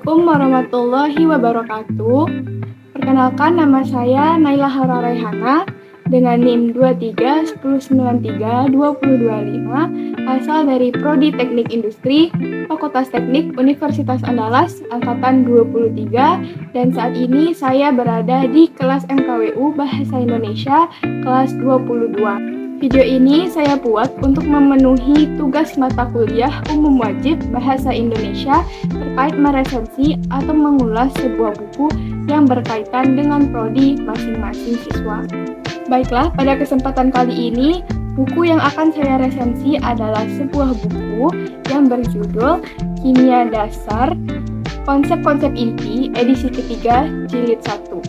Assalamualaikum warahmatullahi wabarakatuh. Perkenalkan, nama saya Naila Hara Raihana dengan NIM 2310932025, asal dari Prodi Teknik Industri, Fakultas Teknik Universitas Andalas, Angkatan 23, dan saat ini saya berada di kelas MKWU Bahasa Indonesia, kelas 22. Video ini saya buat untuk memenuhi tugas mata kuliah umum wajib Bahasa Indonesia terkait meresensi atau mengulas sebuah buku yang berkaitan dengan prodi masing-masing siswa. Baiklah, pada kesempatan kali ini, buku yang akan saya resensi adalah sebuah buku yang berjudul Kimia Dasar, Konsep-konsep Inti, edisi ketiga, jilid 1.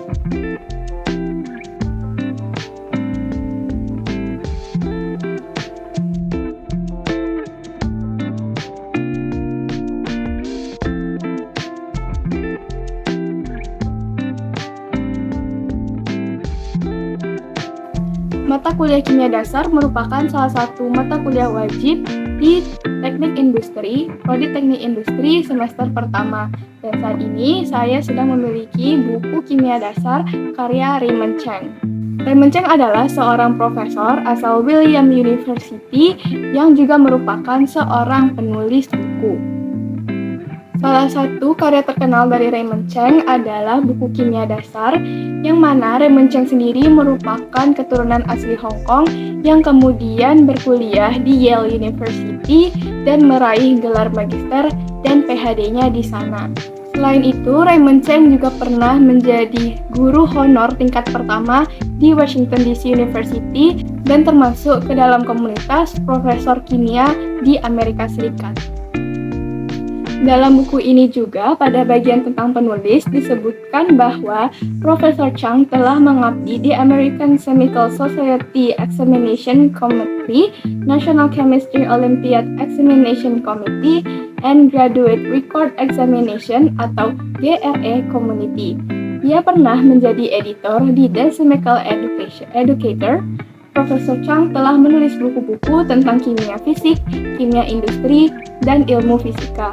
Mata kuliah Kimia Dasar merupakan salah satu mata kuliah wajib di Teknik Industri, Prodi Teknik Industri semester pertama. Dan saat ini saya sedang memiliki buku Kimia Dasar karya Raymond Chang. Raymond Chang adalah seorang profesor asal William University yang juga merupakan seorang penulis buku. Salah satu karya terkenal dari Raymond Chang adalah buku Kimia Dasar, yang mana Raymond Chang sendiri merupakan keturunan asli Hong Kong yang kemudian berkuliah di Yale University dan meraih gelar magister dan PhD-nya di sana. Selain itu, Raymond Chang juga pernah menjadi guru honor tingkat pertama di Washington DC University dan termasuk ke dalam komunitas profesor kimia di Amerika Serikat. Dalam buku ini juga, pada bagian tentang penulis, disebutkan bahwa Profesor Chang telah mengabdi di American Chemical Society Examination Committee, National Chemistry Olympiad Examination Committee, and Graduate Record Examination atau GRE Community. Ia pernah menjadi editor di The Chemical Educator. Profesor Chang telah menulis buku-buku tentang kimia fisik, kimia industri, dan ilmu fisika.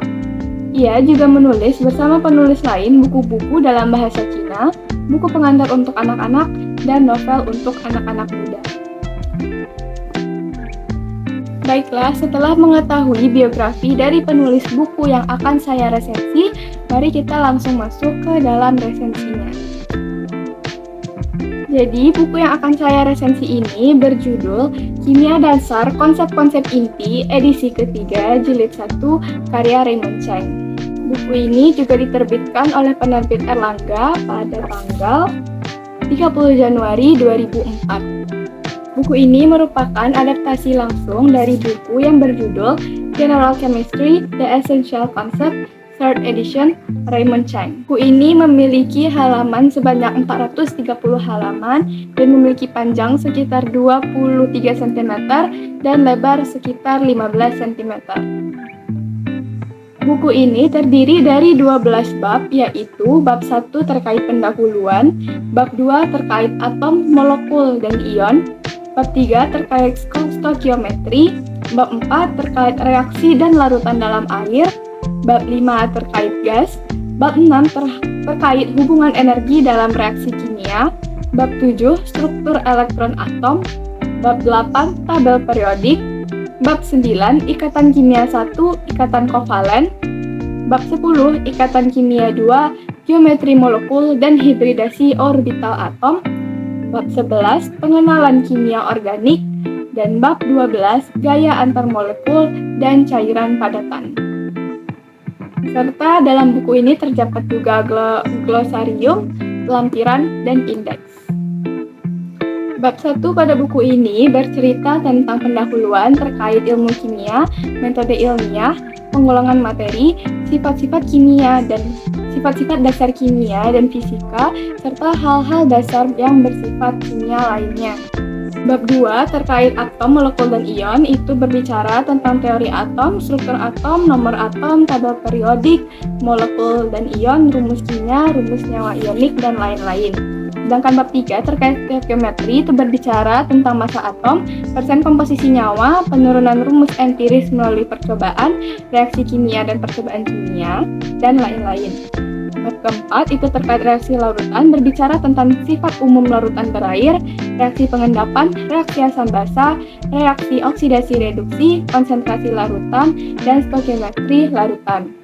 Ia juga menulis bersama penulis lain buku-buku dalam bahasa Cina, buku pengantar untuk anak-anak, dan novel untuk anak-anak muda. Baiklah, setelah mengetahui biografi dari penulis buku yang akan saya resensi, mari kita langsung masuk ke dalam resensinya. Jadi, buku yang akan saya resensi ini berjudul Kimia Dasar, Konsep-konsep Inti, edisi ketiga, jilid 1, karya Raymond Chang. Buku ini juga diterbitkan oleh penerbit Erlangga pada tanggal 30 Januari 2004. Buku ini merupakan adaptasi langsung dari buku yang berjudul General Chemistry, The Essential Concept, 3rd edition, Raymond Chang. Buku ini memiliki halaman sebanyak 430 halaman dan memiliki panjang sekitar 23 cm dan lebar sekitar 15 cm. Buku ini terdiri dari 12 bab, yaitu bab 1 terkait pendahuluan, bab 2 terkait atom, molekul, dan ion, bab 3 terkait stoikiometri, bab 4 terkait reaksi dan larutan dalam air, bab 5 terkait gas, bab 6 terkait hubungan energi dalam reaksi kimia, bab 7 struktur elektron atom, bab 8 tabel periodik, bab 9 ikatan kimia 1, ikatan kovalen, bab 10 ikatan kimia 2, geometri molekul dan hibridasi orbital atom, bab 11 pengenalan kimia organik, dan bab 12 gaya antar molekul dan cairan padatan. Serta dalam buku ini terdapat juga glosarium, lampiran, dan indeks. Bab 1 pada buku ini bercerita tentang pendahuluan terkait ilmu kimia, metode ilmiah, penggolongan materi, sifat-sifat kimia dan sifat-sifat dasar kimia dan fisika, serta hal-hal dasar yang bersifat kimia lainnya. Bab 2 terkait atom, molekul, dan ion itu berbicara tentang teori atom, struktur atom, nomor atom, tabel periodik, molekul dan ion, rumus kimia, rumus nyawa ionik, dan lain-lain. Sedangkan bab 3 terkait stoichiometri itu berbicara tentang massa atom, persen komposisi nyawa, penurunan rumus empiris melalui percobaan, reaksi kimia dan percobaan kimia, dan lain-lain. Bab keempat itu terkait reaksi larutan, berbicara tentang sifat umum larutan berair, reaksi pengendapan, reaksi asam basa, reaksi oksidasi reduksi, konsentrasi larutan, dan stoichiometri larutan.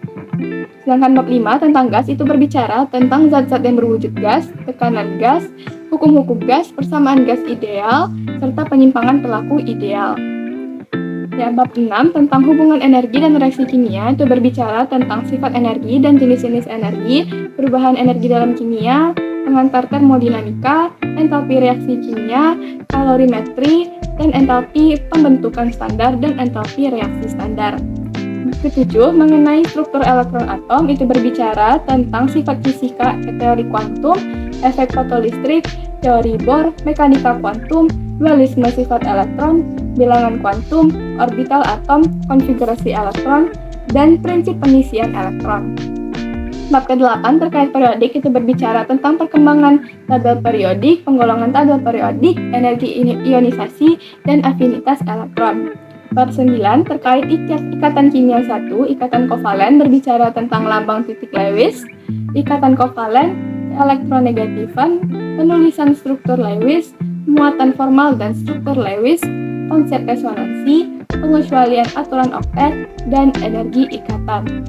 Sedangkan bab 5 tentang gas itu berbicara tentang zat-zat yang berwujud gas, tekanan gas, hukum-hukum gas, persamaan gas ideal, serta penyimpangan pelaku ideal. Ya, bab 6 tentang hubungan energi dan reaksi kimia itu berbicara tentang sifat energi dan jenis-jenis energi, perubahan energi dalam kimia, pengantar termodinamika, entalpi reaksi kimia, kalorimetri, dan entalpi pembentukan standar dan entalpi reaksi standar. Ketujuh, mengenai struktur elektron atom itu berbicara tentang sifat fisika teori kuantum, efek fotolistrik, teori Bohr, mekanika kuantum, dualisme sifat elektron, bilangan kuantum, orbital atom, konfigurasi elektron, dan prinsip pengisian elektron. Bab ke-8 terkait periodik itu berbicara tentang perkembangan tabel periodik, penggolongan tabel periodik, energi ionisasi, dan afinitas elektron. Bab 9 terkait ikatan kimia 1, ikatan kovalen berbicara tentang lambang titik Lewis, ikatan kovalen, elektronegatifan, penulisan struktur Lewis, muatan formal dan struktur Lewis, konsep resonansi, pengecualian aturan oktet, dan energi ikatan.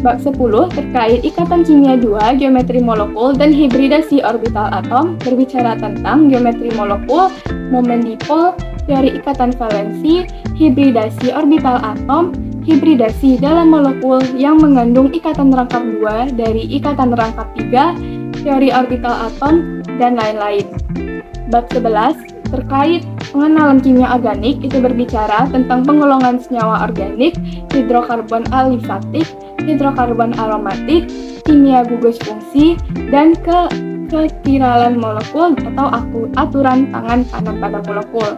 Bab 10 terkait ikatan kimia 2, geometri molekul, dan hibridasi orbital atom berbicara tentang geometri molekul, momen dipol, teori ikatan valensi, hibridasi orbital atom, hibridasi dalam molekul yang mengandung ikatan rangkap 2 dari ikatan rangkap 3, teori orbital atom, dan lain-lain. Bab 11 terkait pengenalan kimia organik itu berbicara tentang penggolongan senyawa organik, hidrokarbon alifatik, hidrokarbon aromatik, kimia gugus fungsi, dan kekiralan molekul atau aturan tangan panas pada molekul.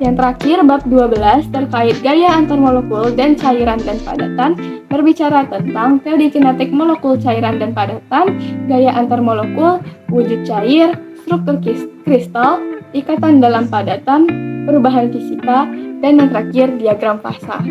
Yang terakhir, bab 12 terkait gaya antar molekul dan cairan dan padatan berbicara tentang teori kinetik molekul cairan dan padatan, gaya antar molekul, wujud cair, struktur kristal, ikatan dalam padatan, perubahan fisika, dan yang terakhir diagram fasa.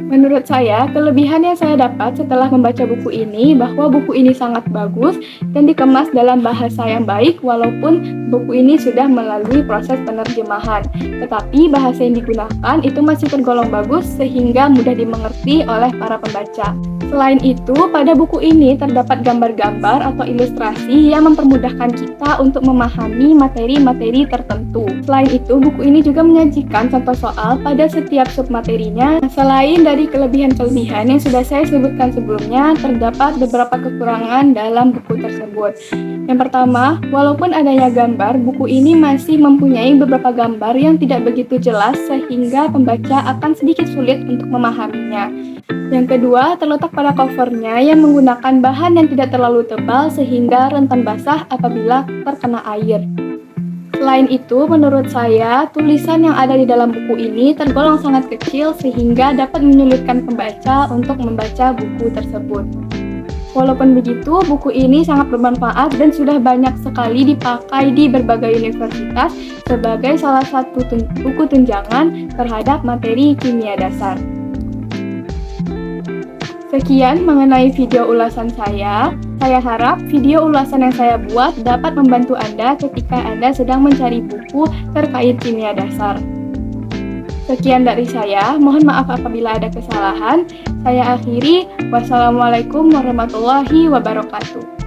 Menurut saya, kelebihan yang saya dapat setelah membaca buku ini bahwa buku ini sangat bagus dan dikemas dalam bahasa yang baik walaupun buku ini sudah melalui proses penerjemahan. Tetapi bahasa yang digunakan itu masih tergolong bagus sehingga mudah dimengerti oleh para pembaca. Selain itu, pada buku ini terdapat gambar-gambar atau ilustrasi yang mempermudahkan kita untuk memahami materi-materi tertentu. Selain itu, buku ini juga menyajikan contoh soal pada setiap submaterinya. Selain dari kelebihan-kelebihan yang sudah saya sebutkan sebelumnya, terdapat beberapa kekurangan dalam buku tersebut. Yang pertama, walaupun adanya gambar, buku ini masih mempunyai beberapa gambar yang tidak begitu jelas sehingga pembaca akan sedikit sulit untuk memahaminya. Yang kedua, terletak pada covernya yang menggunakan bahan yang tidak terlalu tebal sehingga rentan basah apabila terkena air. Selain itu, menurut saya, tulisan yang ada di dalam buku ini tergolong sangat kecil sehingga dapat menyulitkan pembaca untuk membaca buku tersebut. Walaupun begitu, buku ini sangat bermanfaat dan sudah banyak sekali dipakai di berbagai universitas sebagai salah satu buku tunjangan terhadap materi kimia dasar. Sekian mengenai video ulasan saya. Saya harap video ulasan yang saya buat dapat membantu Anda ketika Anda sedang mencari buku terkait kimia dasar. Sekian dari saya, mohon maaf apabila ada kesalahan. Saya akhiri, wassalamualaikum warahmatullahi wabarakatuh.